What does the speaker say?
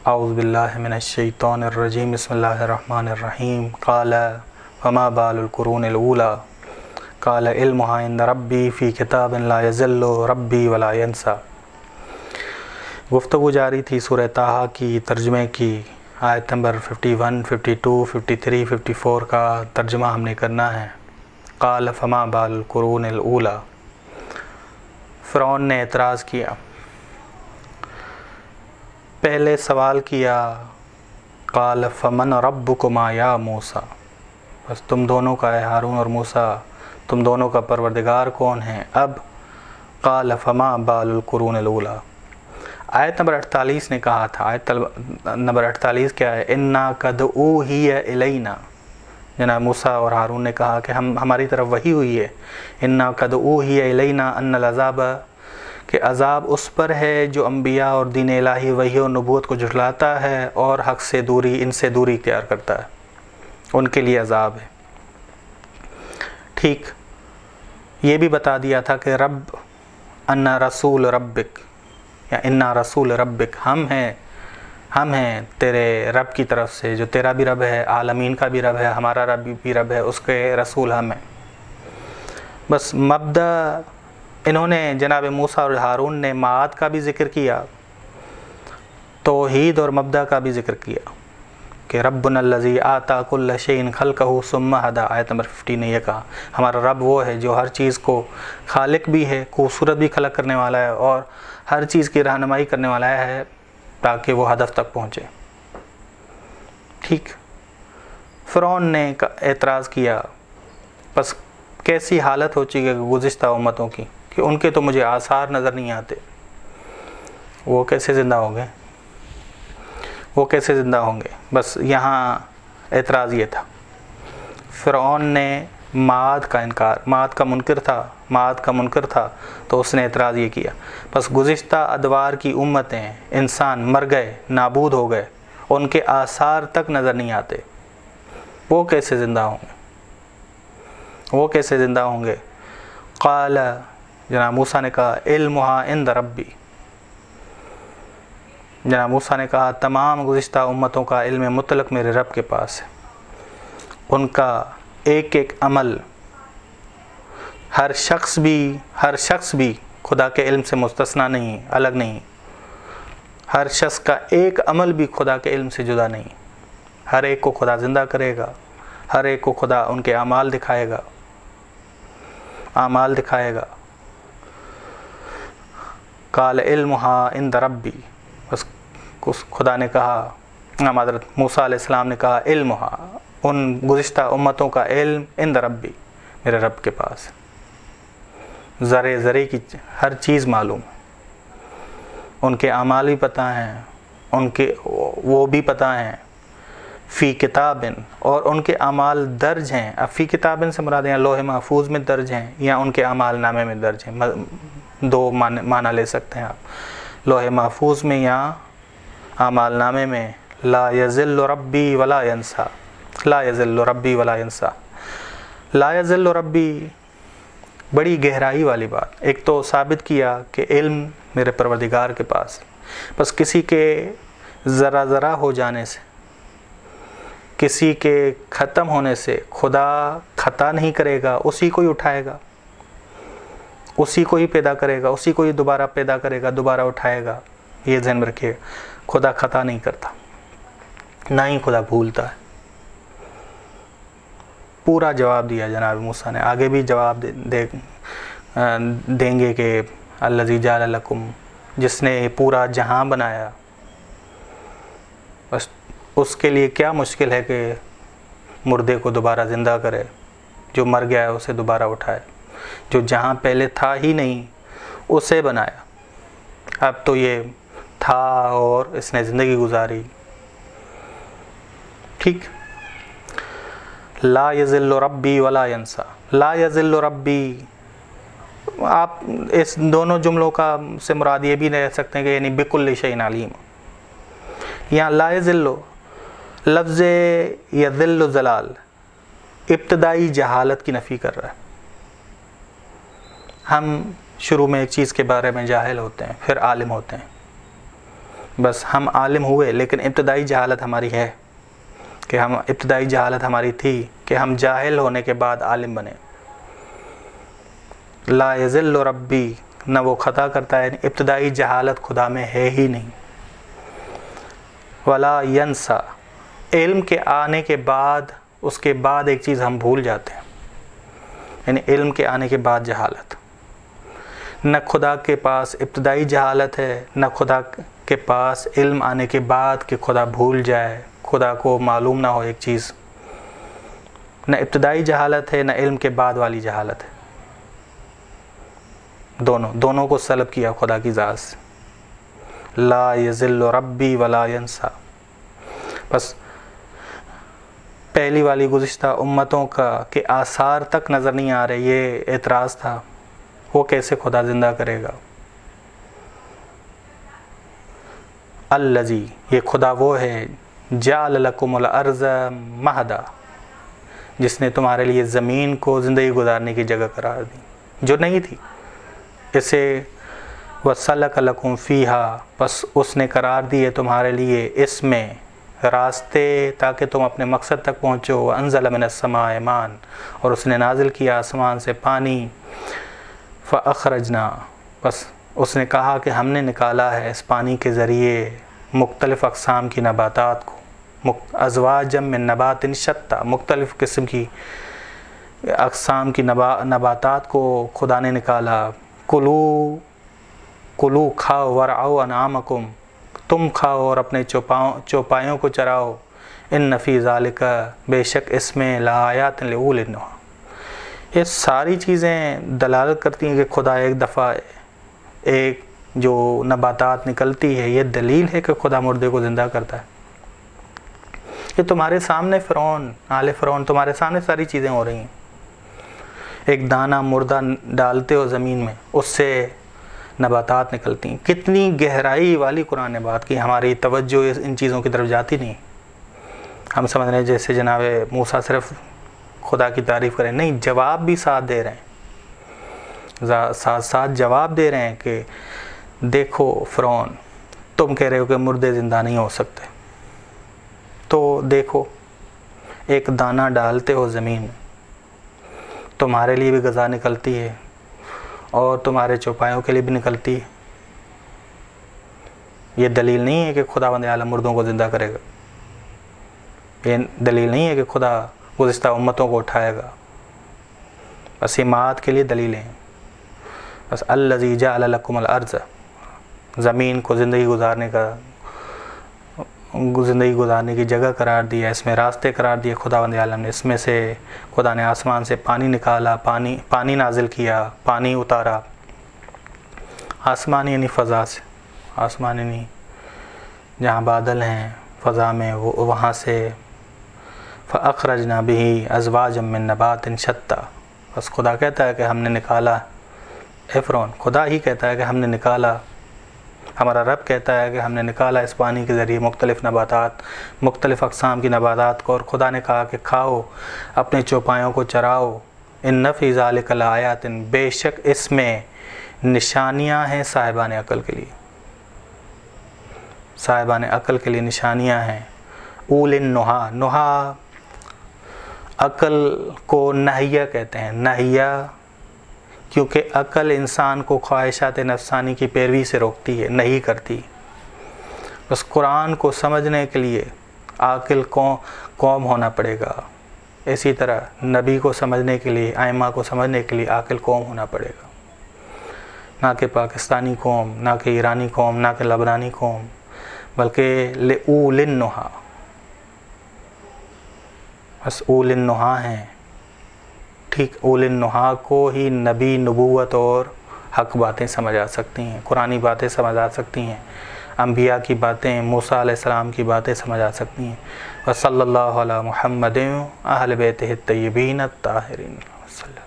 اعوذ باللہ من الشیطان الرجیم بسم اللہ الرحمن الرحیم قال فما بال القرون الاولی قال علمها عند ربی فی کتاب لا یضل ربی ولا ینسیٰ۔ گفتگو جاری تھی سورہ طٰہٰ کی ترجمے کی، آیت نمبر 51، 52، 53، 54 کا ترجمہ ہم نے کرنا ہے۔ قال فما بال القرون الاولی، فرعون نے اعتراض کیا، پہلے سوال کیا قال فمن ربکما یا موسیٰ، بس تم دونوں کا اے ہارون اور موسیٰ، تم دونوں کا پروردگار کون ہے؟ اب قال فما بال القرون الاولی، آیت نمبر 48 نے کہا تھا، آیت نمبر 48 کیا ہے؟ انا قد اوحی الینا، جناب موسیٰ اور ہارون نے کہا کہ ہماری طرف وحی ہوئی ہے، انا قد اوحی الینا ان العذاب، کہ عذاب اس پر ہے جو انبیاء اور دین الہی وحی و نبوت کو جھٹلاتا ہے اور حق سے دوری، ان سے دوری اختیار کرتا ہے، ان کے لیے عذاب ہے۔ ٹھیک، یہ بھی بتا دیا تھا کہ رب انا رسول ربک یا انا رسول ربک، ہم ہیں تیرے رب کی طرف سے، جو تیرا بھی رب ہے، عالمین کا بھی رب ہے، ہمارا رب بھی رب ہے، اس کے رسول ہم ہیں۔ بس مبدأ انہوں نے، جناب موسیٰ اور ہارون نے معاد کا بھی ذکر کیا، توحید اور مبدأ کا بھی ذکر کیا کہ ربنا الذی آتا کل شیء خلقہ ثم ہدی، آیت نمبر 50 نے یہ کہا ہمارا رب وہ ہے جو ہر چیز کو خالق بھی ہے، خوبصورت بھی خلق کرنے والا ہے اور ہر چیز کی رہنمائی کرنے والا ہے تاکہ وہ ہدف تک پہنچے۔ ٹھیک، فرعون نے اعتراض کیا، بس کیسی حالت ہو چکی ہے گزشتہ امتوں کی کہ ان کے تو مجھے آثار نظر نہیں آتے، وہ کیسے زندہ ہوں گے، وہ کیسے زندہ ہوں گے؟ بس یہاں اعتراض یہ تھا، فرعون نے معاد کا انکار، معاد کا منکر تھا تو اس نے اعتراض یہ کیا، بس گزشتہ ادوار کی امتیں، انسان مر گئے، نابود ہو گئے، ان کے آثار تک نظر نہیں آتے، وہ کیسے زندہ ہوں گے، وہ کیسے زندہ ہوں گے؟ قال، جناب موسیٰ نے کہا علمہا عند ربی، جناب موسیٰ نے کہا تمام گزشتہ امتوں کا علم مطلق میرے رب کے پاس ہے، ان کا ایک ایک عمل، ہر شخص بھی خدا کے علم سے مستثنیٰ نہیں، الگ نہیں، ہر شخص کا ایک عمل بھی خدا کے علم سے جدا نہیں، ہر ایک کو خدا زندہ کرے گا، ہر ایک کو خدا ان کے اعمال دکھائے گا۔ قال علمہا عند ربی، بس خدا نے کہا، حضرت موسیٰ علیہ السلام نے کہا علمہا، ان گزشتہ امتوں کا علم عند ربی، میرے رب کے پاس، ذرے ذرے کی ہر چیز معلوم، ان کے اعمال بھی پتہ ہیں، ان کے وہ بھی پتہ ہیں، فی کتابن، اور ان کے اعمال درج ہیں۔ اب فی کتابن سے مراد ہیں لوح محفوظ میں درج ہیں یا ان کے اعمال نامے میں درج ہیں، دو معنی لے سکتے ہیں آپ، لوح محفوظ میں یا اعمال نامے میں۔ لا یضل ربی ولا ینسیٰ، لا یضل ربی ولا ینسیٰ، لا یضل ربی، بڑی گہرائی والی بات۔ ایک تو ثابت کیا کہ علم میرے پروردگار کے پاس، بس کسی کے ذرہ ہو جانے سے، کسی کے ختم ہونے سے خدا خطا نہیں کرے گا، اسی کو ہی اٹھائے گا، اسی کو ہی پیدا کرے گا، اسی کو ہی دوبارہ پیدا کرے گا، دوبارہ اٹھائے گا۔ یہ ذہن میں رکھیے، خدا خطا نہیں کرتا، نہ ہی خدا بھولتا ہے۔ پورا جواب دیا جناب موسیٰ نے، آگے بھی جواب دیں گے کہ الذی جعل لکم، جس نے پورا جہاں بنایا، بس اس کے لیے کیا مشکل ہے کہ مردے کو دوبارہ زندہ کرے، جو مر گیا ہے اسے دوبارہ اٹھائے، جو جہاں پہلے تھا ہی نہیں اسے بنایا، اب تو یہ تھا اور اس نے زندگی گزاری۔ ٹھیک، لا یضل ربی ولا ینسیٰ، لا یضل ربی، آپ اس دونوں جملوں کا سے مراد یہ بھی نہیں سکتے ہیں کہ یعنی بکل شیء علیم، یہاں لا یضل، لفظ یضل ضلال ابتدائی جہالت کی نفی کر رہا ہے۔ ہم شروع میں ایک چیز کے بارے میں جاہل ہوتے ہیں، پھر عالم ہوتے ہیں، بس ہم عالم ہوئے، لیکن ابتدائی جہالت ہماری ہے کہ ابتدائی جہالت ہماری تھی کہ ہم جاہل ہونے کے بعد عالم بنے۔ لا یضل ربی، نہ وہ خطا کرتا ہے، ابتدائی جہالت خدا میں ہے ہی نہیں۔ ولا ینسا، علم کے آنے کے بعد، اس کے بعد ایک چیز ہم بھول جاتے ہیں، یعنی علم کے آنے کے بعد جہالت۔ نہ خدا کے پاس ابتدائی جہالت ہے، نہ خدا کے پاس علم آنے کے بعد کہ خدا بھول جائے، خدا کو معلوم نہ ہو ایک چیز۔ نہ ابتدائی جہالت ہے، نہ علم کے بعد والی جہالت ہے، دونوں کو سلب کیا خدا کی ذات سے۔ لا یضل ربی ولا ینسا۔ بس پہلی والی گزشتہ امتوں کا کہ آثار تک نظر نہیں آ رہے، یہ اعتراض تھا، وہ کیسے خدا زندہ کرے گا۔ الذی، یہ خدا وہ ہے، جعل لکم الارض مہدا، جس نے تمہارے لیے زمین کو زندگی گزارنے کی جگہ قرار دی جو نہیں تھی، اسے وسلک لکم فیہا، بس اس نے قرار دیے تمہارے لیے اس میں راستے تاکہ تم اپنے مقصد تک پہنچو۔ وانزل من السماء ماء، اور اس نے نازل کیا آسمان سے پانی۔ فاخرجنا، بس اس نے کہا کہ ہم نے نکالا ہے اس پانی کے ذریعے مختلف اقسام کی نباتات کو، ازواجا من نبات شتى، مختلف قسم کی اقسام کی نباتات کو خدا نے نکالا۔ کلو کھاؤ، ورعوا انعامکم، تم کھاؤ اور اپنے چوپایوں کو چراؤ۔ ان فی ذالک، بے شک اس میں لآیات لأولی النہی، یہ ساری چیزیں دلالت کرتی ہیں کہ خدا ایک دفعہ ایک جو نباتات نکلتی ہے، یہ دلیل ہے کہ خدا مردے کو زندہ کرتا ہے۔ یہ تمہارے سامنے فرعون، آل فرعون، تمہارے سامنے ساری چیزیں ہو رہی ہیں۔ ایک دانہ مردہ ڈالتے ہو زمین میں، اس سے نباتات نکلتی ہیں۔ کتنی گہرائی والی قرآن نے بات کی، ہماری توجہ ان چیزوں کی طرف جاتی نہیں۔ ہم سمجھ رہے ہیں جیسے جناب موسیٰ صرف خدا کی تعریف کریں، نہیں، جواب بھی ساتھ دے رہے ہیں، ساتھ جواب دے رہے ہیں کہ دیکھو فرعون، تم کہہ رہے ہو کہ مردے زندہ نہیں ہو سکتے، تو دیکھو ایک دانہ ڈالتے ہو زمین میں، تمہارے لیے بھی غذا نکلتی ہے اور تمہارے چوپایوں کے لیے بھی نکلتی ہے۔ یہ دلیل نہیں ہے کہ خدا بند عالم مردوں کو زندہ کرے گا، یہ دلیل نہیں ہے کہ خدا گزشتہ امتوں کو اٹھائے گا، بس یہ معاد کے لیے دلیلیں ہیں۔ بس الذی جعل لکم الارض، زمین کو زندگی گزارنے کی جگہ قرار دیا، اس میں راستے قرار دیے خدا بند عالم نے۔ اس میں سے خدا نے آسمان سے پانی نکالا، پانی نازل کیا، پانی اتارا، آسمان یعنی فضا سے، آسمان یعنی جہاں بادل ہیں فضا میں، وہاں سے فاخرجنا به ازواجا من نبات شتى، بس خدا کہتا ہے کہ ہم نے نکالا، اے فرعون خدا ہی کہتا ہے کہ ہم نے نکالا، ہمارا رب کہتا ہے کہ ہم نے نکالا اس پانی کے ذریعے مختلف نباتات، مختلف اقسام کی نباتات کو، اور خدا نے کہا کہ کھاؤ، اپنے چوپایوں کو چراؤ۔ ان فی ذالک لآیات، بے شک اس میں نشانیاں ہیں صاحبان عقل کے لیے، صاحبان عقل کے لیے نشانیاں ہیں۔ اولی النہی، نہا عقل کو نہیہ کہتے ہیں، نہیہ کیونکہ عقل انسان کو خواہشات نفسانی کی پیروی سے روکتی ہے، نہیں کرتی۔ بس قرآن کو سمجھنے کے لیے عاقل قوم ہونا پڑے گا، اسی طرح نبی کو سمجھنے کے لیے، ائمہ کو سمجھنے کے لیے عاقل قوم ہونا پڑے گا، نہ کہ پاکستانی قوم، نہ کہ ایرانی قوم، نہ کہ لبنانی قوم، بلکہ لأولی النہی، بس اولی النہی ہیں، ٹھیک۔ اولی النہی کو ہی نبی، نبوت اور حق باتیں سمجھ آ سکتی ہیں، قرآنی باتیں سمجھ آ سکتی ہیں، انبیاء کی باتیں، موسیٰ علیہ السلام کی باتیں سمجھ آ سکتی ہیں۔ وصلی اللہ علی محمد اہل بیتہ الطیبین الطاہرین وسلم۔